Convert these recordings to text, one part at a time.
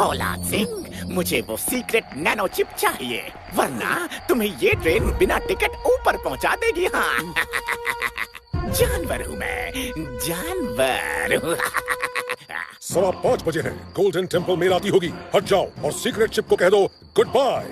फौलाद सिंह, मुझे वो secret nano chip चाहिए, वरना तुम्हें ये ट्रेन बिना टिकट ऊपर पहुंचा देगी। हाँ जानवर हूँ मैं, जानवर। 5:15 बजे है, गोल्डन टेम्पल मेल आती होगी। हट जाओ और सीक्रेट चिप को कह दो गुड बाय।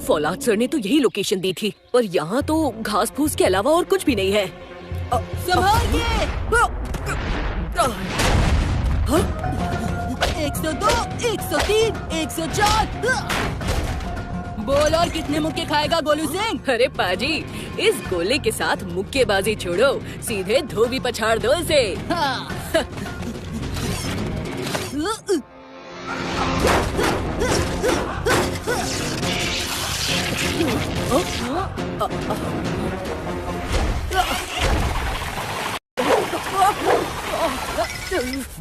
फौलाद सर ने तो यही लोकेशन दी थी, पर यहाँ तो घास फूस के अलावा और कुछ भी नहीं है। संभालिए! 102, 103, 104। बोल, और कितने मुक्के खाएगा गोलू सिंह? अरे पाजी, इस गोले के साथ मुक्केबाजी छोड़ो, सीधे धोबी पछाड़ दो इसे। हाँ।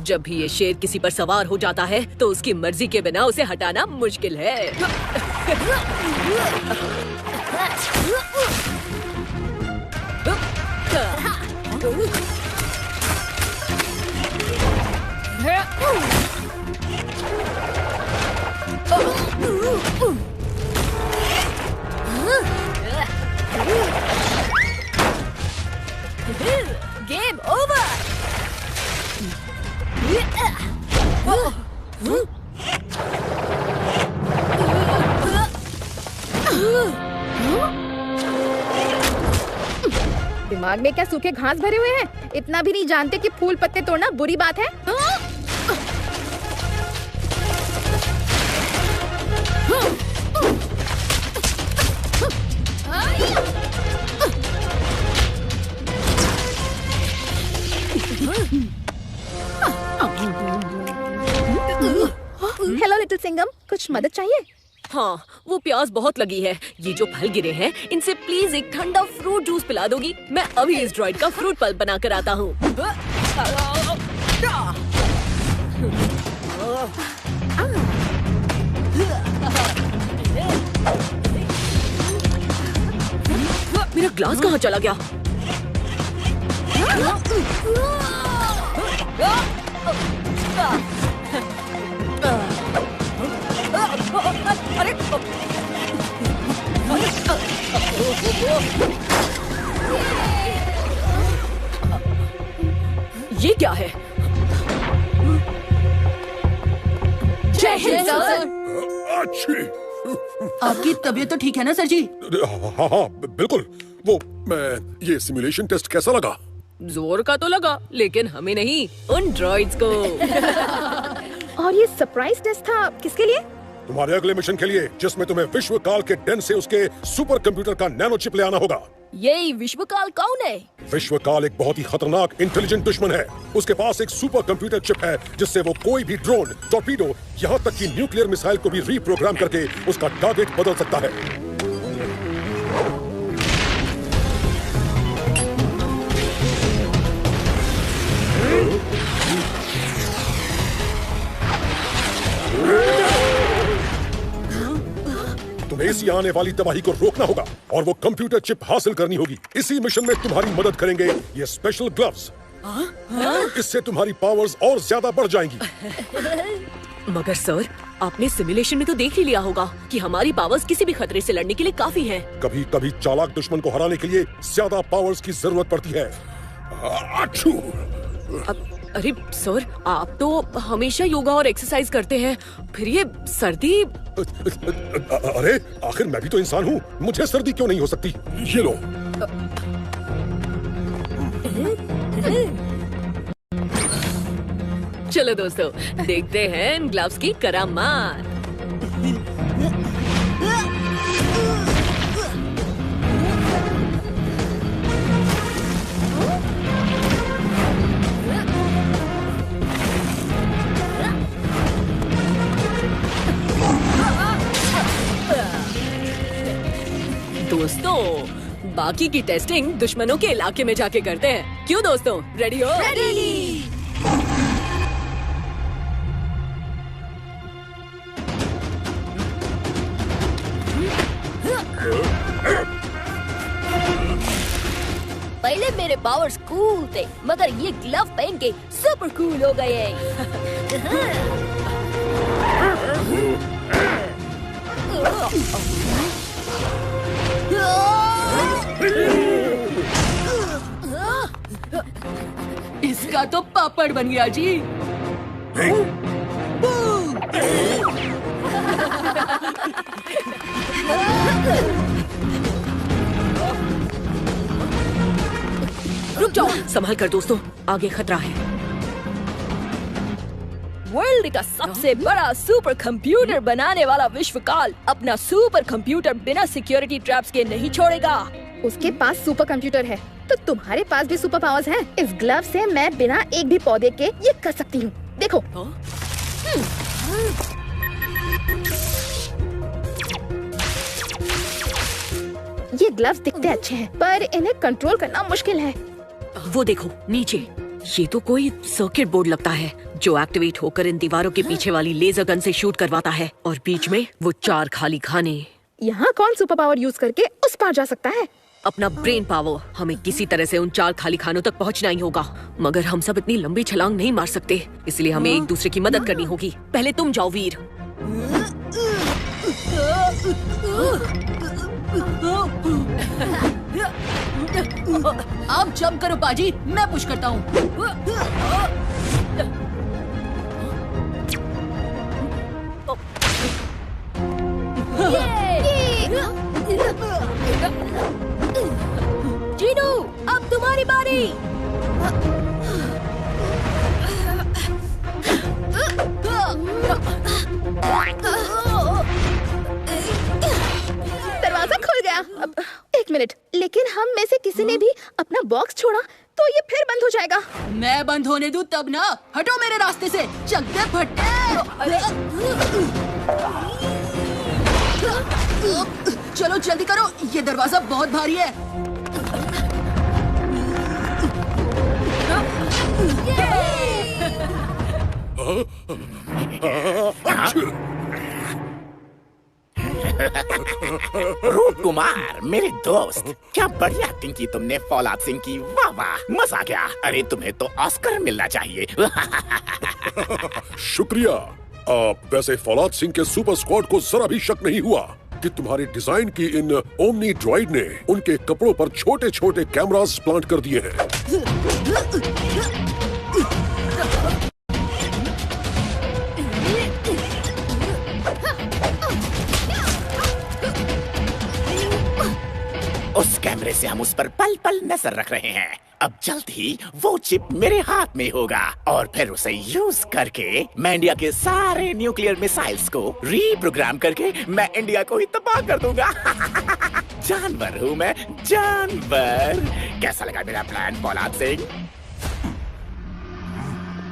जब भी ये शेर किसी पर सवार हो जाता है तो उसकी मर्जी के बिना उसे हटाना मुश्किल है। Game over. दिमाग में क्या सूखे घास भरे हुए हैं? इतना भी नहीं जानते कि फूल पत्ते तोड़ना बुरी बात है? हेलो लिटिल सिंघम, कुछ मदद चाहिए? हाँ, वो प्यास बहुत लगी है। ये जो फल गिरे हैं, इनसे प्लीज एक ठंडा फ्रूट जूस पिला दोगी? मैं अभी इस ड्रॉइड का फ्रूट पल्प बना कर आता हूँ। मेरा ग्लास कहाँ चला गया? अरे ये क्या है? जय हिंद सर। अच्छी। आपकी तबीयत तो ठीक है ना सर जी? हाँ हाँ बिल्कुल। वो मैं ये सिमुलेशन टेस्ट कैसा लगा? जोर का तो लगा, लेकिन हमें नहीं, उन ड्रॉइड्स को। और ये सरप्राइज टेस्ट था किसके लिए? तुम्हारे अगले मिशन के लिए, जिसमें तुम्हें विश्व काल के डेन से उसके सुपर कंप्यूटर का नैनो चिप ले आना होगा। ये विश्वकाल कौन है? विश्व काल एक बहुत ही खतरनाक इंटेलिजेंट दुश्मन है। उसके पास एक सुपर कंप्यूटर चिप है जिससे वो कोई भी ड्रोन, टॉर्पीडो, यहाँ तक कि न्यूक्लियर मिसाइल को भी रीप्रोग्राम करके उसका टारगेट बदल सकता है। तुम्हें इसी आने वाली तबाही को रोकना होगा और वो कंप्यूटर चिप हासिल करनी होगी। इसी मिशन में तुम्हारी मदद करेंगे ये स्पेशल ग्लव्स। इससे तुम्हारी पावर्स और ज्यादा बढ़ जाएंगी। मगर सर, आपने सिमुलेशन में तो देख ही लिया होगा कि हमारी पावर्स किसी भी खतरे से लड़ने के लिए काफी हैं। कभी कभी चालाक दुश्मन को हराने के लिए ज्यादा पावर्स की जरूरत पड़ती है। अच्छू। अरे सर, आप तो हमेशा योगा और एक्सरसाइज करते हैं, फिर ये सर्दी? अरे आखिर मैं भी तो इंसान हूँ, मुझे सर्दी क्यों नहीं हो सकती? ये लो। चलो दोस्तों, देखते हैं इन ग्लव्स की करामात। दोस्तों, बाकी की टेस्टिंग दुश्मनों के इलाके में जाके करते हैं। क्यों दोस्तों, रेडी हो? रेडी। पहले मेरे पावर्स कूल थे, मगर ये ग्लव पहन के सुपर कूल हो गए। इसका तो पापड़ बन गया जी। रुक जाओ, संभल कर दोस्तों, आगे खतरा है। वर्ल्ड का सबसे बड़ा सुपर कंप्यूटर बनाने वाला विश्वकाल अपना सुपर कंप्यूटर बिना सिक्योरिटी ट्रैप्स के नहीं छोड़ेगा। उसके पास सुपर कंप्यूटर है, तो तुम्हारे पास भी सुपर पावर्स हैं। इस ग्लव से मैं बिना एक भी पौधे के ये कर सकती हूँ। देखो। ये ग्लव्स दिखते अच्छे हैं, पर इन्हें कंट्रोल करना मुश्किल है। वो देखो नीचे, ये तो कोई सर्किट बोर्ड लगता है जो एक्टिवेट होकर इन दीवारों के पीछे वाली लेजर गन से शूट करवाता है, और बीच में वो 4 खाली खाने। यहाँ कौन सुपर पावर यूज करके उस पार जा सकता है? अपना ब्रेन पावर। हमें किसी तरह से उन 4 खाली खानों तक पहुँचना ही होगा, मगर हम सब इतनी लंबी छलांग नहीं मार सकते, इसलिए हमें एक दूसरे की मदद करनी होगी। पहले तुम जाओ वीर। आप जंप करो बाजी, मैं पुश करता हूँ। जीनू, अब तुम्हारी बारी। दरवाजा खुल गया। अब 1 मिनट, लेकिन हम में से किसी ने भी अपना बॉक्स छोड़ा तो ये फिर बंद हो जाएगा। मैं बंद होने दूं तब ना। हटो मेरे रास्ते से, चक दे फट्टे। चलो जल्दी करो, ये दरवाजा बहुत भारी है। रूप कुमार मेरे दोस्त, क्या बढ़िया एक्टिंग की तुमने फौलाद सिंह की। वाह वाह, मजा गया। अरे तुम्हें तो ऑस्कर मिलना चाहिए। शुक्रिया। वैसे फौलाद सिंह के सुपर स्क्वाड को जरा भी शक नहीं हुआ कि तुम्हारी डिजाइन की इन ओमनी ड्रॉइड ने उनके कपड़ों पर छोटे छोटे कैमरास प्लांट कर दिए हैं। उस कैमरे से हम उस पर पल पल नजर रख रहे हैं। अब जल्द ही वो चिप मेरे हाथ में होगा, और फिर उसे यूज करके मैं इंडिया के सारे न्यूक्लियर मिसाइल्स को रीप्रोग्राम करके मैं इंडिया को ही तबाह कर दूंगा। जानवर हूँ मैं, जानवर। कैसा लगा मेरा प्लान फौलाद सिंह?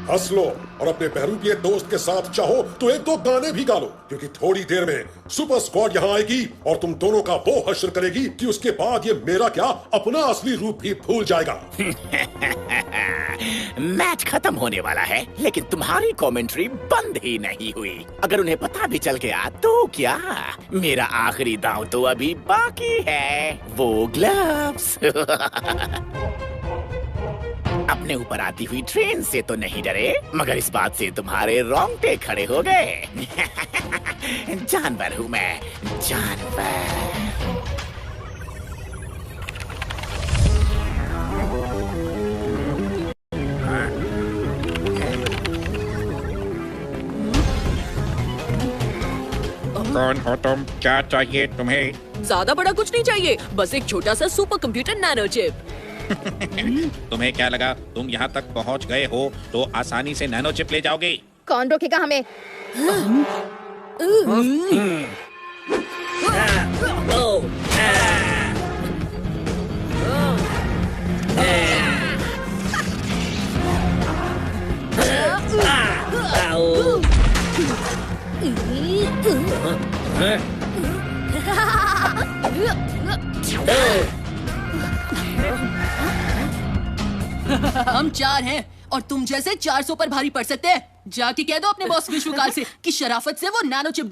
हंस लो और अपने बहरूपिये दोस्त के साथ चाहो तो 1-2 गाने भी गा लो, क्योंकि थोड़ी देर में सुपर स्क्वाड यहाँ आएगी और तुम दोनों का वो हश्र करेगी कि उसके बाद ये मेरा क्या अपना असली रूप भी भूल जाएगा। मैच खत्म होने वाला है, लेकिन तुम्हारी कमेंट्री बंद ही नहीं हुई। अगर उन्हें पता भी चल गया तो क्या? मेरा आखिरी दांव तो अभी बाकी है, वो ग्लव्स। अपने ऊपर आती हुई ट्रेन से तो नहीं डरे, मगर इस बात से तुम्हारे रोंगटे खड़े हो गए। जानवर हूँ मैं, जानवर। कौन हो तुम? क्या चाहिए तुम्हें? ज्यादा बड़ा कुछ नहीं चाहिए, बस एक छोटा सा सुपर कंप्यूटर नैनो चिप। तुम्हें क्या लगा तुम यहाँ तक पहुँच गए हो तो आसानी से नैनो चिप ले जाओगे? कौन रोकेगा हमें? हम 4 हैं और तुम जैसे 400 पर भारी पड़ सकते हैं। जाके कह दो अपने बॉस विश्वकाल से कि शराफत से वो नैनो चिप